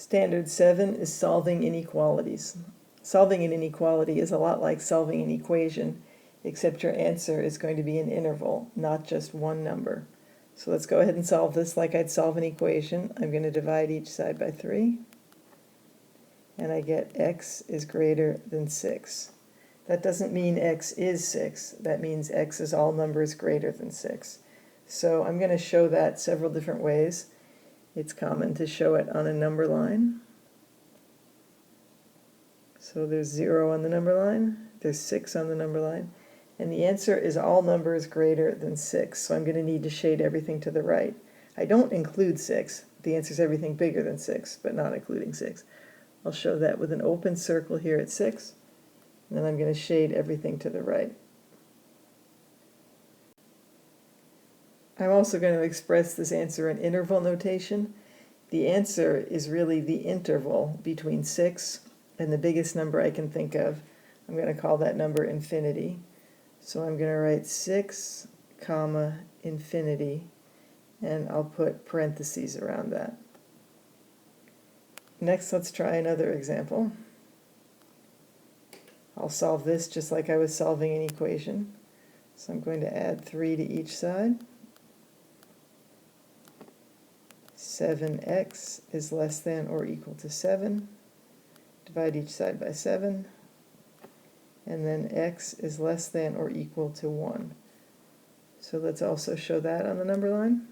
Standard 7 is solving inequalities. Solving an inequality is a lot like solving an equation, except your answer is going to be an interval, not just one number. So let's go ahead and solve this like I'd solve an equation. I'm going to divide each side by 3, and I get x is greater than 6. That doesn't mean x is 6. That means x is all numbers greater than 6. So I'm going to show that several different ways. It's common to show it on a number line. So there's 0 on the number line, there's 6 on the number line, and the answer is all numbers greater than 6. So I'm going to need to shade everything to the right. I don't include 6. The answer is everything bigger than 6, but not including 6. I'll show that with an open circle here at 6, and then I'm going to shade everything to the right. I'm also going to express this answer in interval notation. The answer is really the interval between 6 and the biggest number I can think of. I'm going to call that number infinity. So I'm going to write 6, comma, infinity, and I'll put parentheses around that. Next, let's try another example. I'll solve this just like I was solving an equation. So I'm going to add 3 to each side. 7x is less than or equal to 7. Divide each side by 7. And then x is less than or equal to 1. So let's also show that on the number line.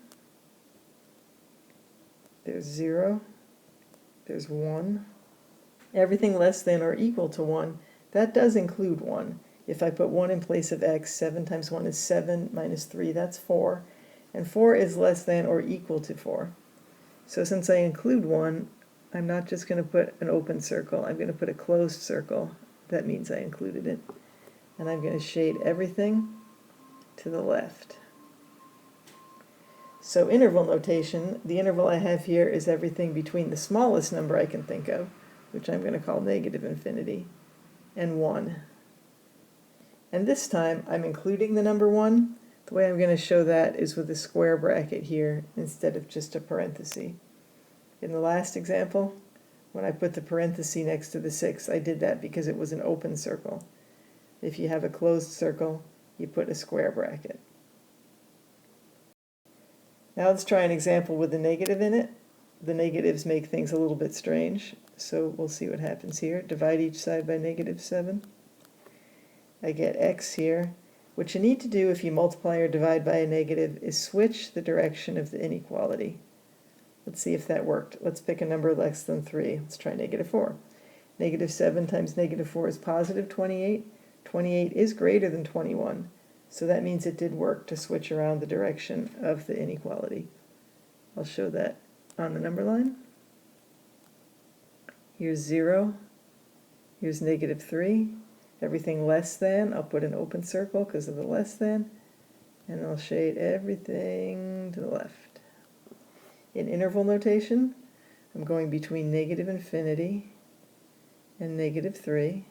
There's 0. There's 1. Everything less than or equal to 1, that does include 1. If I put 1 in place of x, 7 times 1 is 7 minus 3, that's 4. And 4 is less than or equal to 4. So since I include 1, I'm not just going to put an open circle, I'm going to put a closed circle. That means I included it. And I'm going to shade everything to the left. So interval notation, the interval I have here is everything between the smallest number I can think of, which I'm going to call negative infinity, and 1. And this time I'm including the number 1. The way I'm going to show that is with a square bracket here instead of just a parenthesis. In the last example, when I put the parenthesis next to the 6, I did that because it was an open circle. If you have a closed circle, you put a square bracket. Now let's try an example with a negative in it. The negatives make things a little bit strange, so we'll see what happens here. Divide each side by negative 7. I get x here. What you need to do if you multiply or divide by a negative is switch the direction of the inequality. Let's see if that worked. Let's pick a number less than 3. Let's try negative 4. Negative 7 times negative 4 is positive 28. 28 is greater than 21. So that means it did work to switch around the direction of the inequality. I'll show that on the number line. Here's 0. Here's negative 3. Everything less than, I'll put an open circle because of the less than, and I'll shade everything to the left. In interval notation, I'm going between negative infinity and negative 3,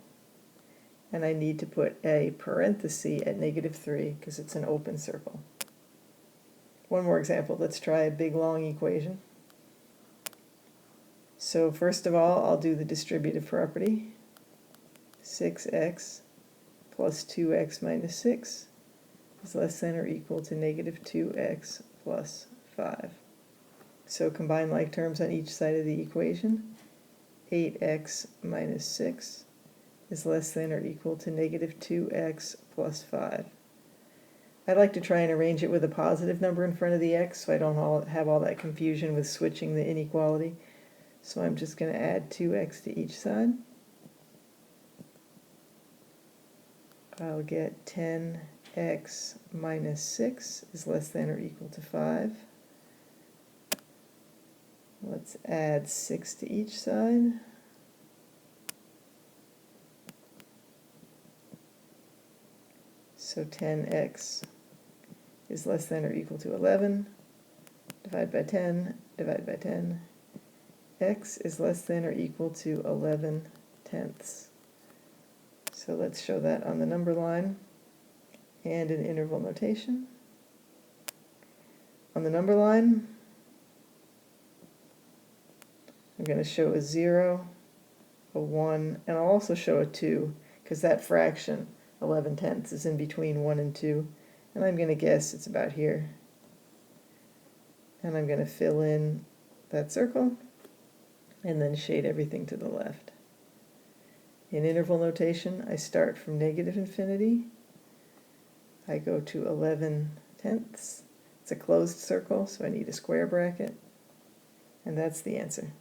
and I need to put a parenthesis at negative 3 because it's an open circle. One more example. Let's try a big long equation. So first of all, I'll do the distributive property. 6x plus 2x minus 6 is less than or equal to negative 2x plus 5. So combine like terms on each side of the equation. 8x minus 6 is less than or equal to negative 2x plus 5. I'd like to try and arrange it with a positive number in front of the x so I don't have all that confusion with switching the inequality. So I'm just going to add 2x to each side. I'll get 10x minus 6 is less than or equal to 5. Let's add 6 to each side. So 10x is less than or equal to 11. Divide by 10, divide by 10. X is less than or equal to 11 tenths. So let's show that on the number line and in interval notation. On the number line, I'm going to show a 0, a 1, and I'll also show a 2, because that fraction, 11/10, is in between 1 and 2. And I'm going to guess it's about here. And I'm going to fill in that circle, and then shade everything to the left. In interval notation, I start from negative infinity. I go to 11/10. It's a closed circle, so I need a square bracket. And that's the answer.